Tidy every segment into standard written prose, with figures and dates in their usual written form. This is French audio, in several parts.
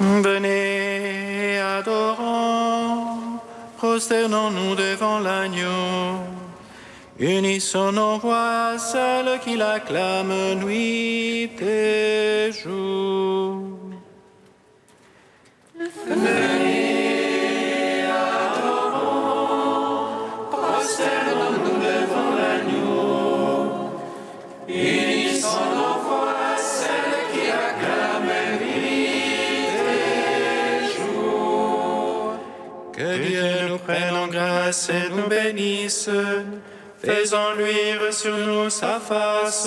Venez, adorons, prosternons-nous devant l'agneau. Unissons nos voix à celles qui l'acclament nuit et jour. Venez, adorons, prosternons-nous devant l'agneau. Unissons nos voix à celles qui l'acclament nuit et jour. Que Dieu nous prenne en grâce et nous bénisse. Faisons luire sur nous sa face.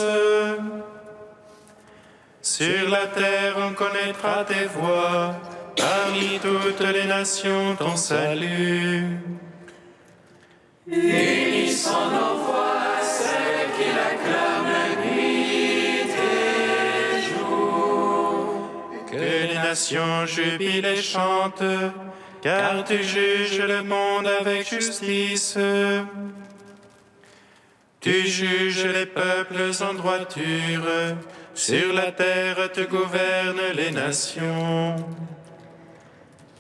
Sur la terre on connaîtra tes voies, parmi toutes les nations ton salut. Unissons nos voix à celles qui l'acclament nuit et jour. Que les nations jubilent et chantent, car tu juges le monde avec justice. Tu juges les peuples en droiture, sur la terre tu gouvernes les nations.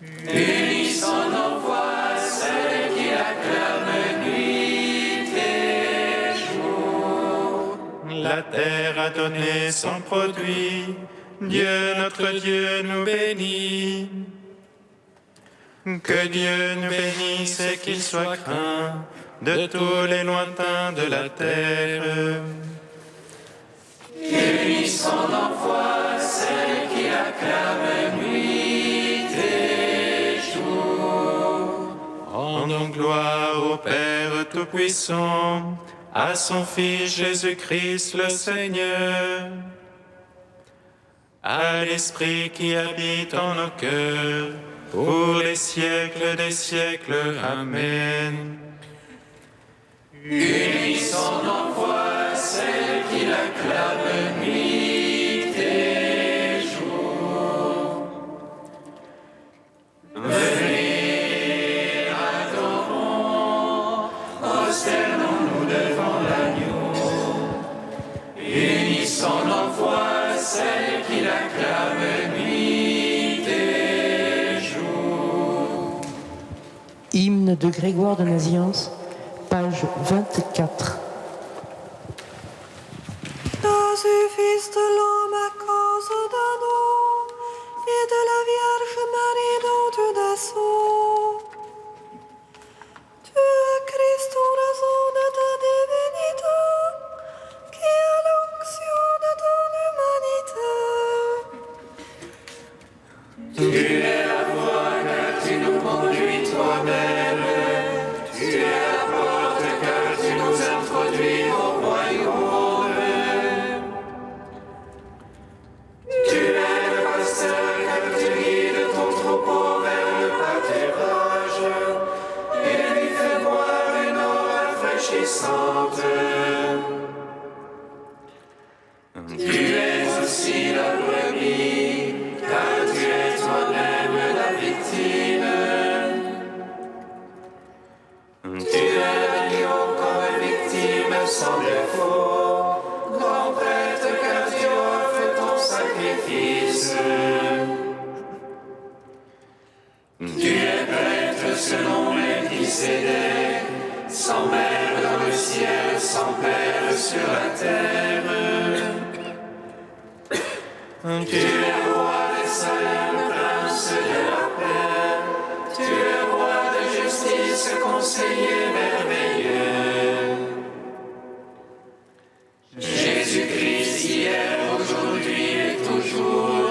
Unissons nos voix à celles qui l'acclament nuit et jour. La terre a donné son produit, Dieu notre Dieu nous bénit. Que Dieu nous bénisse et qu'il soit craint de tous les lointains de la terre. Unissons nos voix à celles qui acclament nuit et jour. Rendons gloire au Père Tout-Puissant, à son Fils Jésus-Christ le Seigneur, à l'Esprit qui habite en nos cœurs, pour les siècles des siècles. Amen. Unissons nos voix à celles qui l'acclament nuit et jour. Venez, adorons, prosternons-nous devant l'agneau. Unissons nos voix à celles qui l'acclament nuit et jour. Hymne de Grégoire de Nazianze, page 24. Toi, Fils de l'homme à cause d'Adam et de la Vierge Marie dont tu descends. Tu es Christ en raison de ta divinité, qui est l'onction de ton humanité. Tu es la voie car tu nous conduis toi-même. Tu es la porte car tu nous introduis au royaume. Tu es le pasteur car tu guides ton troupeau vers le pâturage et lui fais boire une eau rafraîchissante. Tu es aussi la brebis car tu es toi-même la victime. Tu es l'agneau comme victime sans défaut, grand prêtre car tu offres ton sacrifice. Tu es prêtre selon Melchisédek, sans mère dans le ciel, sans père sur la terre. Tu es roi de Salem, prince de la paix. Tu es roi de justice, conseiller merveilleux. Jésus-Christ, hier, aujourd'hui et toujours,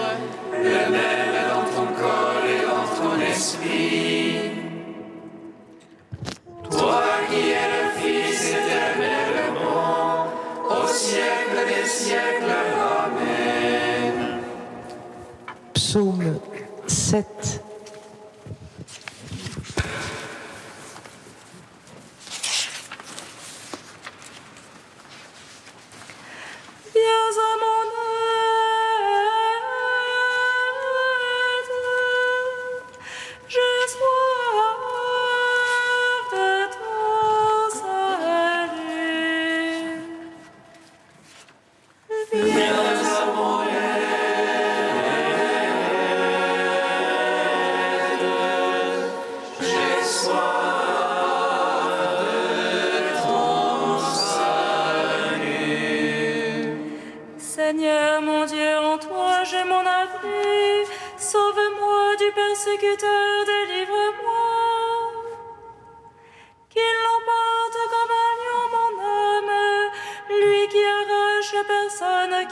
le même dans ton corps et dans ton esprit. Toi qui es le Fils éternellement, au siècle des siècles. Amen. Psaume 7. Viens à mon aide, j'ai soif de ton salut. Viens à mon aide,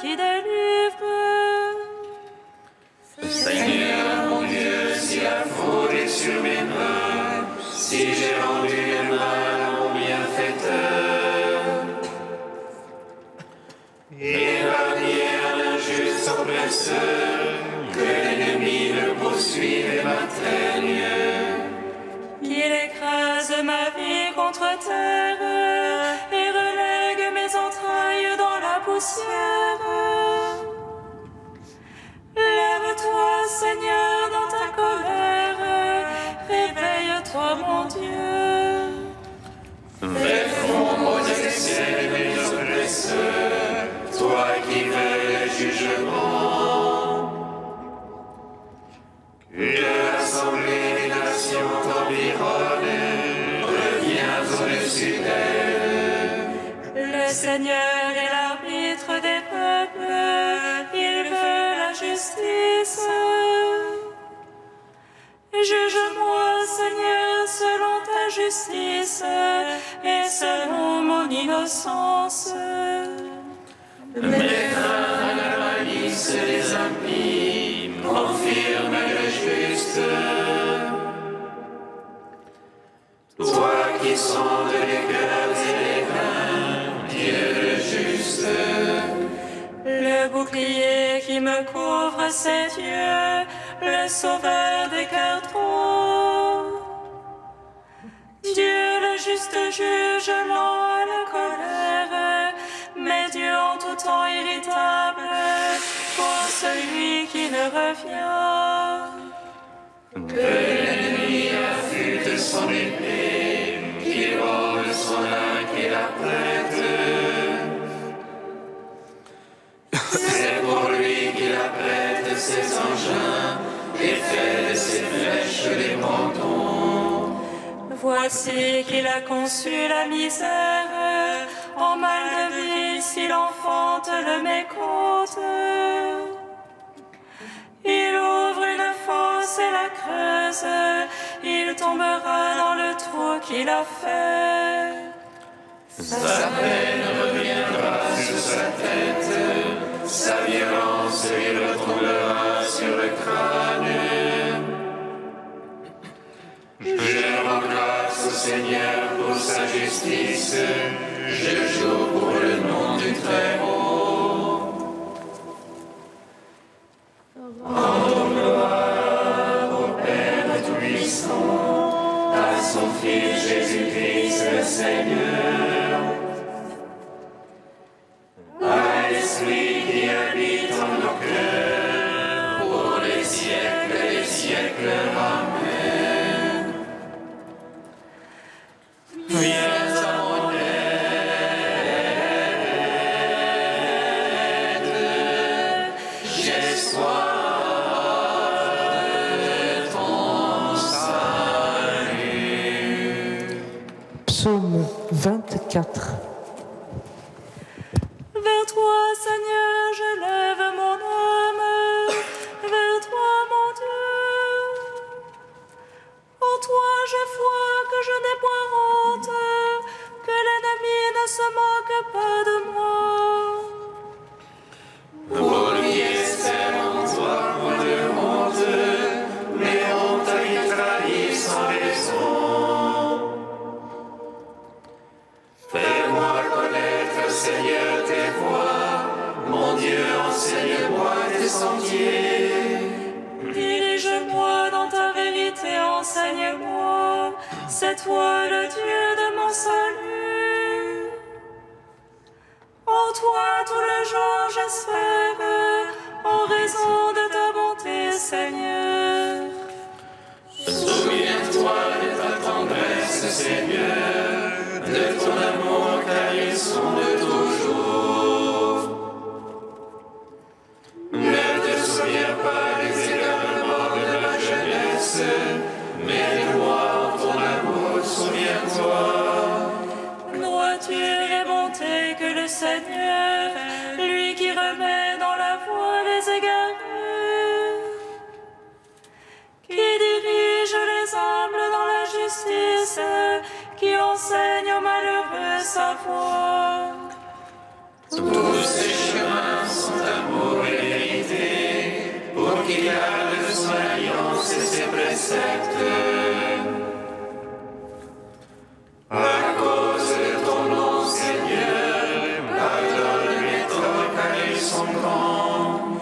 qui délivre. Seigneur mon Dieu, si la faute est sur mes mains, si j'ai rendu le mal à mon bienfaiteur, épargnez à l'injuste oppresseur, que l'ennemi me poursuive et m'atteigne. Qu'il écrase ma vie contre terre et relègue mes entrailles dans la poussière. Lève-toi, Seigneur, dans ta colère, réveille-toi, mon Dieu. Fais fondre aux excès mes oppresseurs, toi qui veux le jugement. Que l'assemblée des nations t'environne, reviens au-dessus d'elle. Le Seigneur est l'arbitre des peuples, il veut la justice. Juge-moi, Seigneur, selon ta justice et selon mon innocence. Mets fin à la malice des impies, confirme le juste. Toi qui sondes les cœurs et les reins, Dieu le juste. Le bouclier qui me couvre, c'est Dieu, le sauveur des cœurs trop. Dieu le juste juge lent à la colère, mais Dieu en tout temps irritable pour celui qui ne revient. Que l'ennemi affûte son épée, qu'il rôde son arc et la prête. C'est pour lui qu'il apprête ses engins et fait de ses flèches des pontons. Voici qu'il a conçu la misère, en mal de vie s'il enfante le mécompte. Il ouvre une fosse et la creuse, il tombera dans le trou qu'il a fait. Sa peine reviendra sur sa tête, sa violence lui retombera sur le crâne. Je rends grâce au Seigneur pour sa justice, je joue pour le nom du Très-Haut. Rendons gloire au Père Tout-Puissant, à son Fils Jésus-Christ le Seigneur, à l'Esprit qui habite en nos cœurs, pour les siècles des siècles. Amen. Viens à mon aide, j'ai soif de ton salut. Psaume 24. Vers toi, Seigneur, je lève mon âme, vers toi, mon Dieu. En toi, je vois que je n'ai point honte, que l'ennemi ne se moque pas de moi. Pour qui espère en toi point de honte, mais on t'a trahi sans raison. Fais-moi connaître, Seigneur, tes voies, mon Dieu, enseigne-moi tes sentiers. Dirige-moi dans ta vérité, enseigne-moi, c'est toi le Dieu de mon salut. En toi tout le jour j'espère, en raison de ta bonté, Seigneur. Souviens-toi de ta tendresse, Seigneur, de ton amour, car ils sont de toujours. Ne te souviens pas des égarements de la jeunesse, mais de moi en ton amour, souviens-toi. Droiture et bonté que le Seigneur, lui qui remet dans la voie les égarés, qui dirige les humbles dans la justice, qui enseigne aux malheureux sa voie. Tous Tous ses chemins sont amour et vérité, pour qu'il garde son alliance et ses préceptes. À cause de ton nom, Seigneur, pardonne les torts car ils sont grands.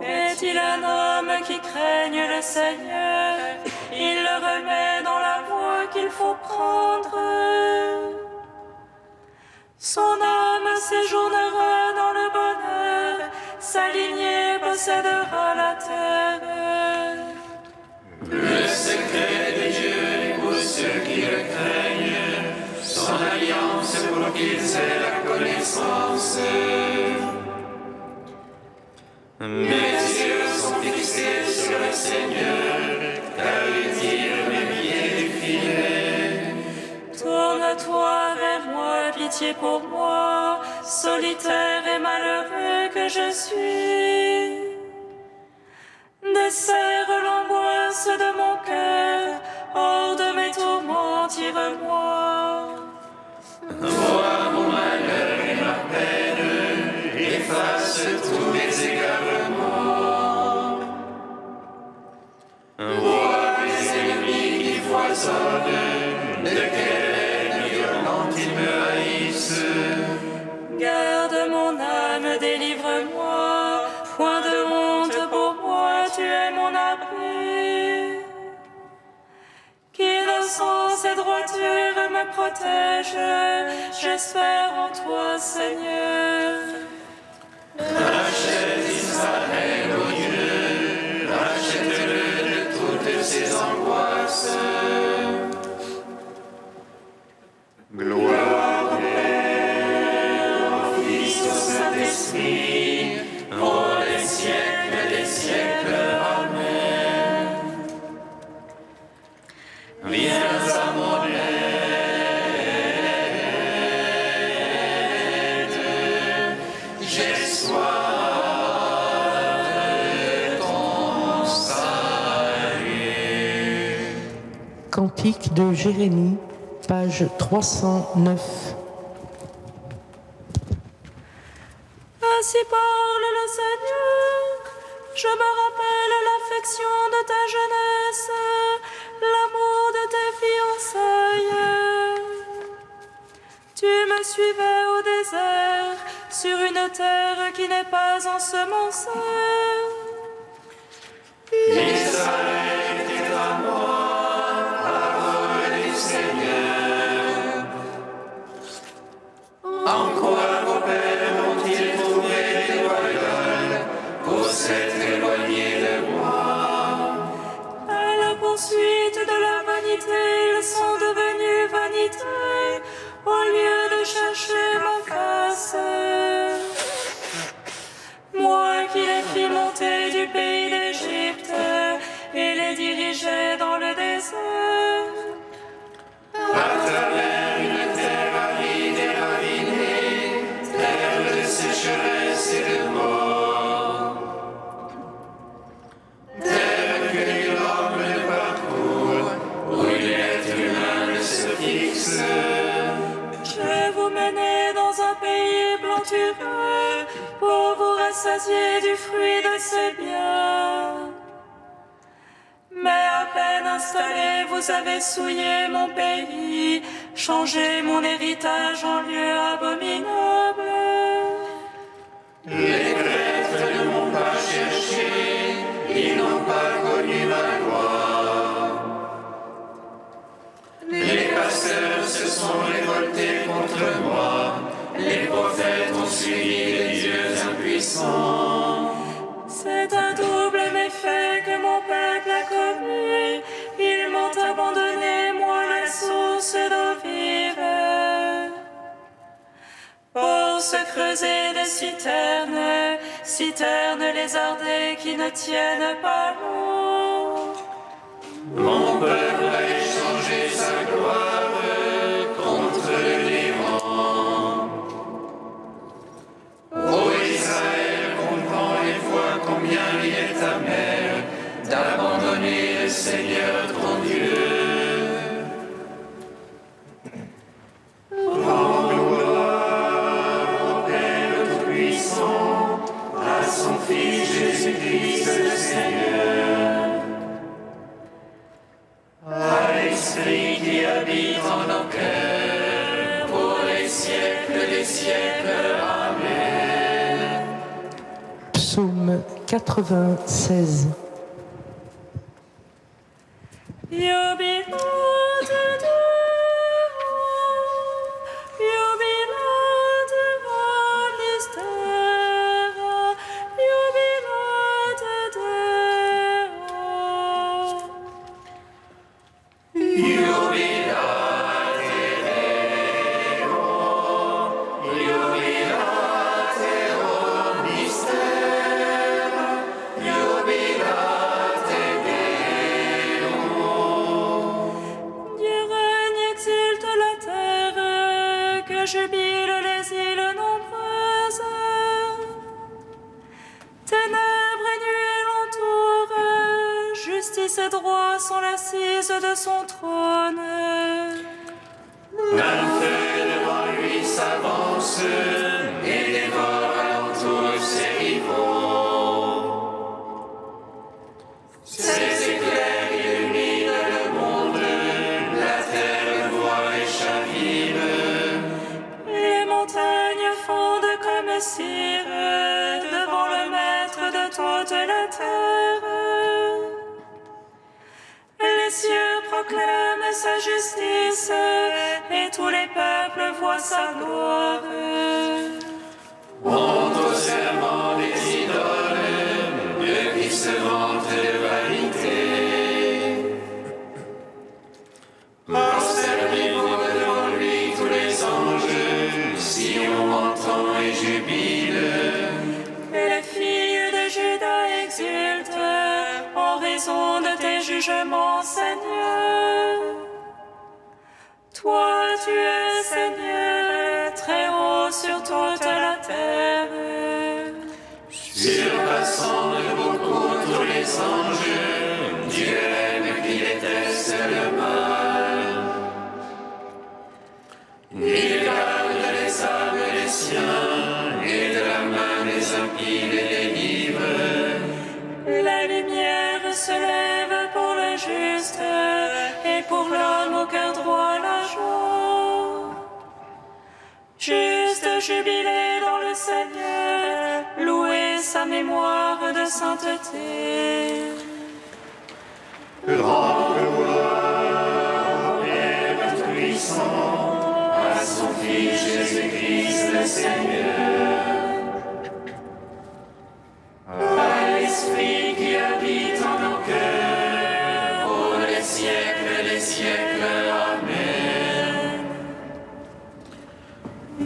Est-il un homme qui craigne le Seigneur? Il le remet dans la voie qu'il faut prendre. Son âme séjournera dans le bonheur, sa lignée possédera la terre. Le secret de Dieu est pour ceux qui le craignent, son alliance pour qu'ils aient la connaissance. Mes yeux sont fixés sur le Seigneur, car il tire mes pieds du filet. Tourne-toi vers moi, pitié pour moi, solitaire et malheureux que je suis. Desserre l'angoisse de mon cœur, hors de mes tourments, tire-moi. Vois mon malheur et ma peine, efface tous mes égarements. Vois mes ennemis qui foisonnent, de quelle haine violente ils me haïssent. Garde mon âme, délivre-moi, point de honte pour moi, tu es mon abri. Qu'innocence et droiture me protègent, j'espère en toi, Seigneur. Rachète Israël, ô Dieu, rachète-le de toutes ses angoisses. Gloire au Père, au Fils, au Saint-Esprit, pour les siècles des siècles. Amen. Viens à mon aide, j'ai soif de ton salut. Cantique de Jérémie, page 309. Ainsi parle le Seigneur, je me rappelle l'affection de ta jeunesse, l'amour de tes fiançailles. Tu me suivais au désert, sur une terre qui n'est pas ensemencée. Israël est à moi, parole du Seigneur. En quoi vos pères m'ont-ils trouvé déloyal pour s'être éloignés de moi? À la poursuite de la vanité, ils sont devenus vanité, au lieu de chercher ma face. Moi qui les fis monter du pays d'Égypte et les dirigeais dans le désert. À travers une terre aride et ravinée, terre de sécheresse et de mort, terre que nul homme ne parcourt, où l'être humain ne se fixe. Je vous menais dans un pays plantureux pour vous rassasier du fruit de ses biens. Mais à peine installé, vous avez souillé mon pays, changé mon héritage en lieu abominable. Les prêtres ne m'ont pas cherché, ils n'ont pas connu ma gloire. Les pasteurs se sont révoltés contre moi, les prophètes ont suivi les dieux impuissants. C'est un double méfait que mon peuple a commis. Ils m'ont abandonné, moi la source d'eau vive. Pour se creuser des citernes, citernes lézardées qui ne tiennent pas l'eau. Mon peuple a échangé sa gloire contre les vents. Ô Israël, comprends et vois combien il est amer d'abandonner le Seigneur ton Dieu. Rends gloire au Père Tout-Puissant. habite en nos cœurs, pour les siècles des siècles. Amen. Psaume 96. Jubile les îles nombreuses, ténèbres et nuées l'entourent, justice et droit sont l'assise de son trône. Un feu devant lui s'avance et dévore alentour ses rivaux. Ses éclairs illuminent le monde, la terre le voit et chavire. Les montagnes fondent comme cire devant le maître de toute la terre. Les cieux proclament sa justice et tous les peuples voient sa gloire. Honte au serment des idoles, eux qui se vantent de vanité. Prosternez-vous devant lui tous les anges, si on entend et jubile. Et les filles de Juda exultent en raison de tes jugements, Seigneur. Toi, tu es Seigneur, très haut sur toute la terre. Surpassant de beaucoup tous les anges, Dieu aime qui déteste le mal. Il garde les âmes des siens et de la main des impies les délivre. La lumière se lève pour le juste et pour l'homme au cœur droit la joie. Juste jubilé dans le Seigneur, louez sa mémoire de sainteté. Rends gloire au Père Tout-Puissant, à son Fils Jésus-Christ le Seigneur. À l'Esprit qui habite en nos cœurs, pour les siècles des siècles. Amen.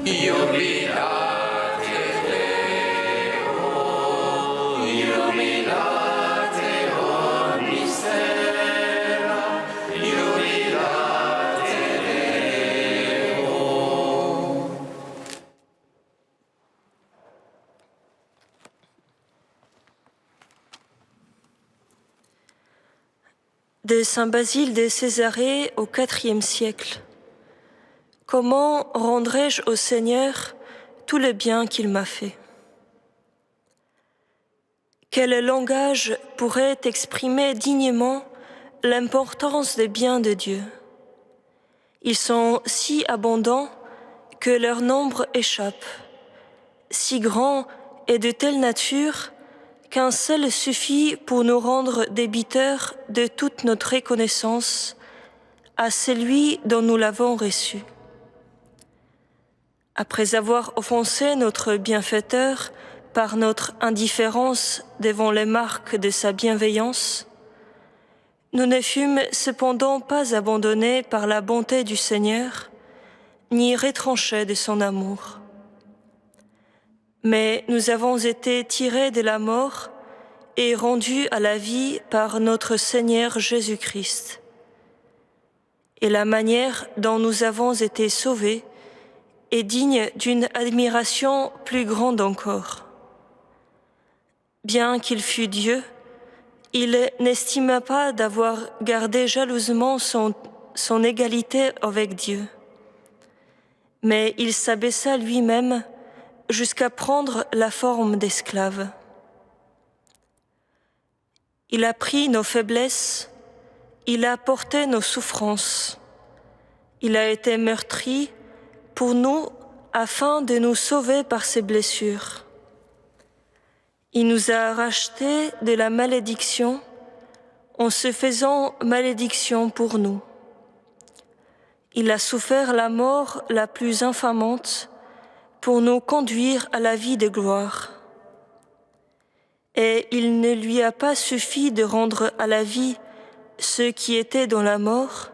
Jubilate Deo, jubilate mystera, jubilate Deo. De Saint Basile de Césarée au IVe siècle. Comment rendrai-je au Seigneur tout le bien qu'il m'a fait? Quel langage pourrait exprimer dignement l'importance des biens de Dieu? Ils sont si abondants que leur nombre échappe, si grands et de telle nature qu'un seul suffit pour nous rendre débiteurs de toute notre reconnaissance à celui dont nous l'avons reçu. Après avoir offensé notre bienfaiteur par notre indifférence devant les marques de sa bienveillance, nous ne fûmes cependant pas abandonnés par la bonté du Seigneur, ni retranchés de son amour. Mais nous avons été tirés de la mort et rendus à la vie par notre Seigneur Jésus-Christ. Et la manière dont nous avons été sauvés est digne d'une admiration plus grande encore. Bien qu'il fût Dieu, il n'estima pas d'avoir gardé jalousement son égalité avec Dieu. Mais il s'abaissa lui-même jusqu'à prendre la forme d'esclave. Il a pris nos faiblesses, il a porté nos souffrances. Il a été meurtri pour nous afin de nous sauver par ses blessures. Il nous a rachetés de la malédiction en se faisant malédiction pour nous. Il a souffert la mort la plus infamante pour nous conduire à la vie de gloire. Et il ne lui a pas suffi de rendre à la vie ceux qui étaient dans la mort.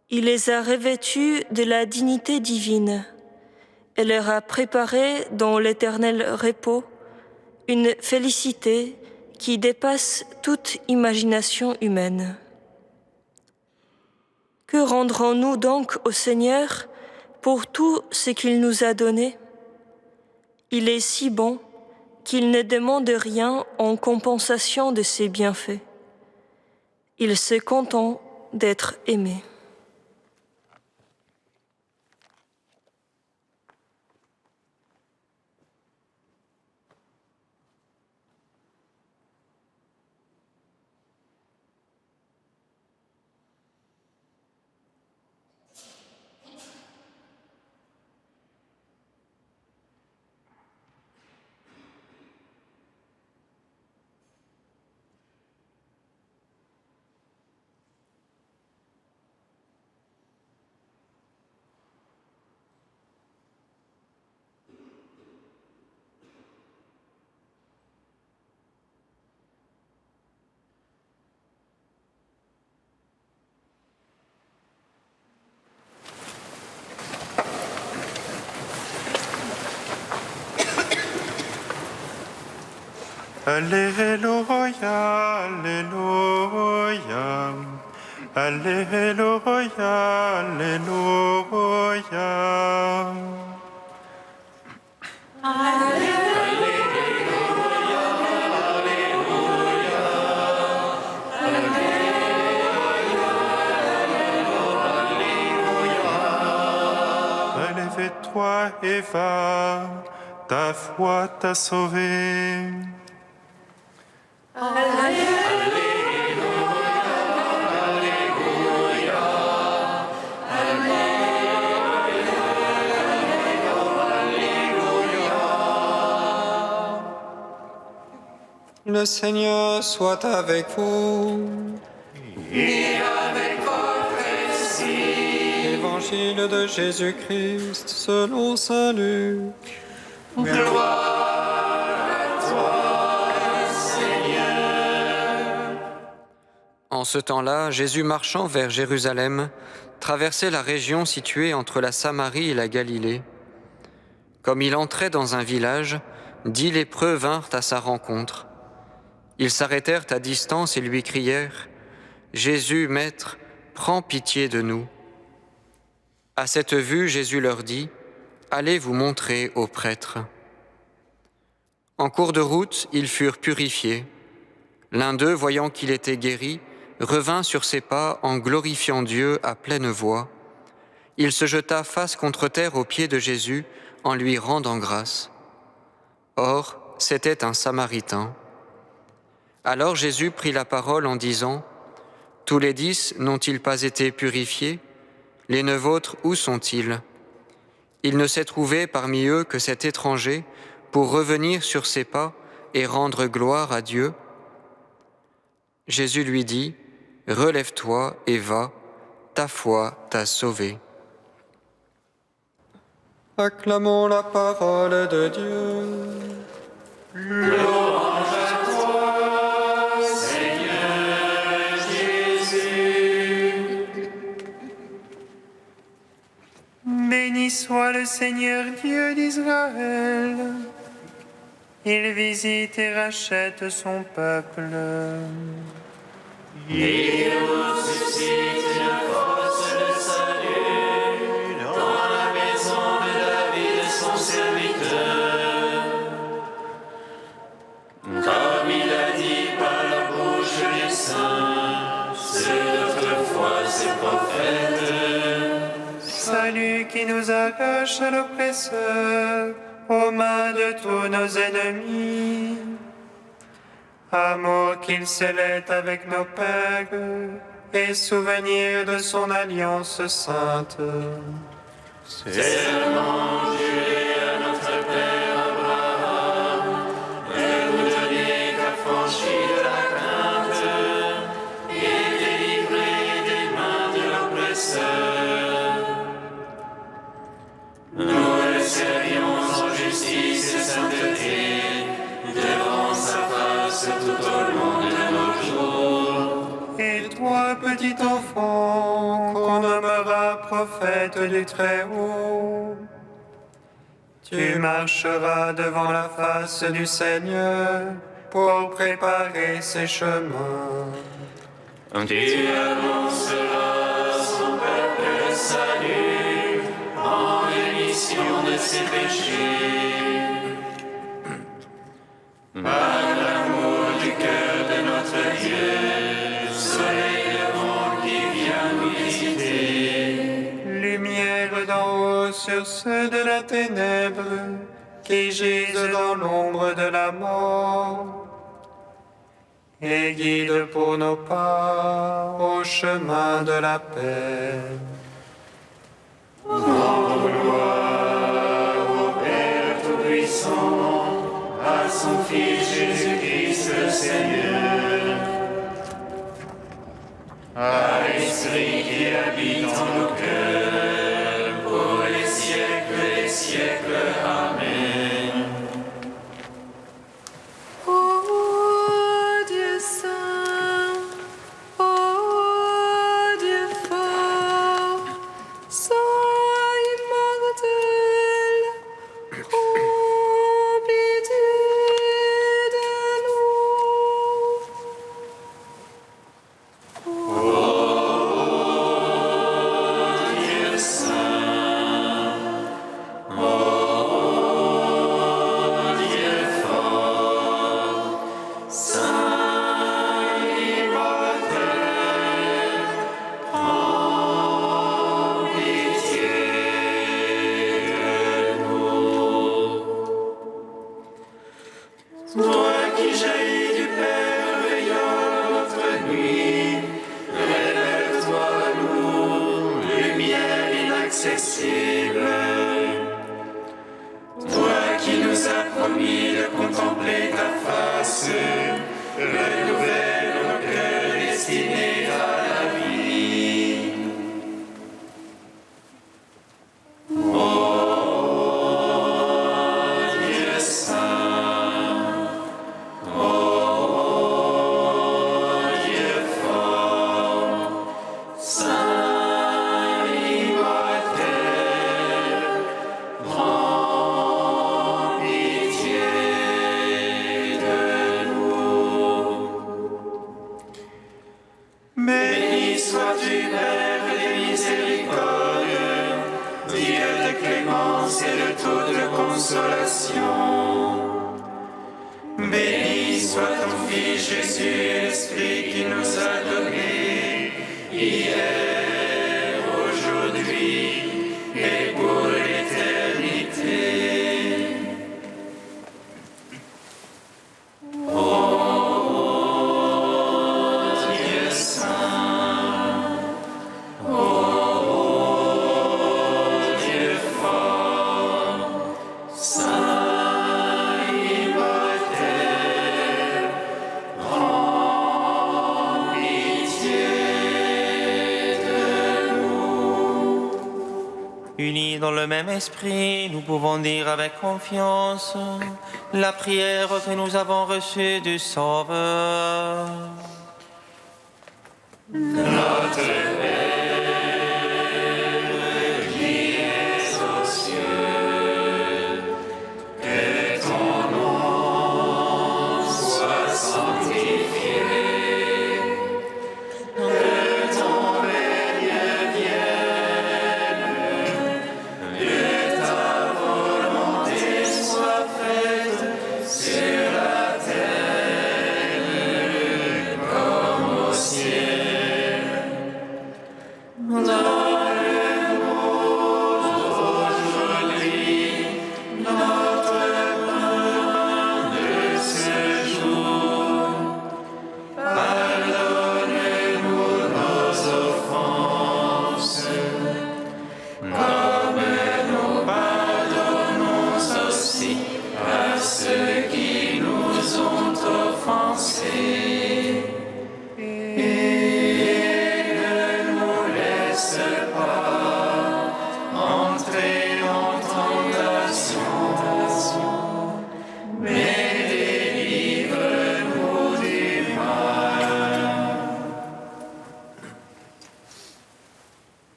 Il les a revêtus de la dignité divine et leur a préparé dans l'éternel repos une félicité qui dépasse toute imagination humaine. Que rendrons-nous donc au Seigneur pour tout ce qu'il nous a donné? Il est si bon qu'il ne demande rien en compensation de ses bienfaits. Il se contente d'être aimé. Alléluia, Alléluia, Alléluia, Alléluia. Relève-toi et va, ta foi t'a sauvé. Le Seigneur soit avec vous. Et avec votre esprit. Évangile de Jésus-Christ selon saint Luc. Gloire à toi, Seigneur. En ce temps-là, Jésus marchant vers Jérusalem, traversait la région située entre la Samarie et la Galilée. Comme il entrait dans un village, 10 lépreux vinrent à sa rencontre. Ils s'arrêtèrent à distance et lui crièrent « Jésus, Maître, prends pitié de nous. » À cette vue, Jésus leur dit « Allez vous montrer aux prêtres. » En cours de route, ils furent purifiés. L'un d'eux, voyant qu'il était guéri, revint sur ses pas en glorifiant Dieu à pleine voix. Il se jeta face contre terre aux pieds de Jésus en lui rendant grâce. Or, c'était un Samaritain. Alors Jésus prit la parole en disant « Tous les 10 n'ont-ils pas été purifiés? Les 9 autres, où sont-ils? » Il ne s'est trouvé parmi eux que cet étranger pour revenir sur ses pas et rendre gloire à Dieu. Jésus lui dit « Relève-toi et va, ta foi t'a sauvé. » Acclamons la parole de Dieu. Louange à toi, Seigneur Jésus. Béni soit le Seigneur Dieu d'Israël. Il visite et rachète son peuple. Il nous suscite une force de salut dans la maison de David, son serviteur. Comme il a dit par la bouche des saints, ceux d'autrefois ses prophètes. Salut qui nous arrache à l'oppresseur, aux mains de tous nos ennemis. Amour qu'il scellait avec nos pères et souvenir de son alliance sainte. Serment juré à notre Père Abraham, de vous donner qu'affranchi de la crainte et délivré des mains de l'oppresseur. Nous le servions en justice et sainteté, devant sa face tout au long de nos jours. Et toi, petit enfant, qu'on nommera prophète du Très-Haut, tu marcheras devant la face du Seigneur pour préparer ses chemins. Tu annonceras à son peuple le salut en rémission de ses péchés. Par l'amour du cœur de notre Dieu, soleil levant qui vient nous visiter. Lumière d'en haut sur ceux de la ténèbre qui gisent dans l'ombre de la mort. Et guide pour nos pas au chemin de la paix. Rends gloire au Père Tout-Puissant, à son Fils Jésus-Christ le Seigneur, à l'Esprit qui habite en nos cœurs, pour les siècles des siècles. Amen. Ô Dieu saint, ô Dieu fort, sois immortel, ô pitié de nous. Dieu saint, Dieu fort, saint immortel, en pitié de nous. Toi qui jaillis du Père, veillant notre nuit, révèle-toi à nous, lumière inaccessible. Toi qui nous as promis de contempler ta face, renouvelle nos cœurs destinés à la vie. Ô Dieu saint, Dieu fort, saint immortel, prends pitié de nous. Béni sois-tu, Père des miséricordes, Dieu de clémence et de toute consolation. Béni soit ton Fils Jésus, l'Esprit qui nous a donnés, hier, aujourd'hui et pour l'éternité. Ô Dieu saint, Dieu fort, saint immortel, prends pitié de nous. Unis dans le même esprit, nous pouvons dire avec confiance la prière que nous avons reçue du Sauveur. Notre Père qui es aux cieux, que ton nom soit sanctifié, que ton règne vienne, que ta volonté soit faite sur la terre comme au ciel.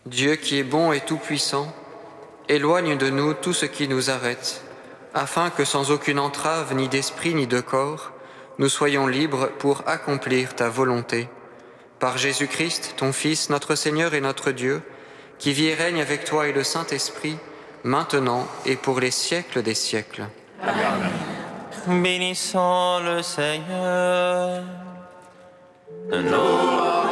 Dieu qui est bon et tout-puissant, éloigne de nous tout ce qui nous arrête, afin que sans aucune entrave ni d'esprit ni de corps, nous soyons libres pour accomplir ta volonté. Par Jésus-Christ, ton Fils, notre Seigneur et notre Dieu, qui vit et règne avec toi et le Saint-Esprit, maintenant et pour les siècles des siècles. Bénissons le Seigneur. Nous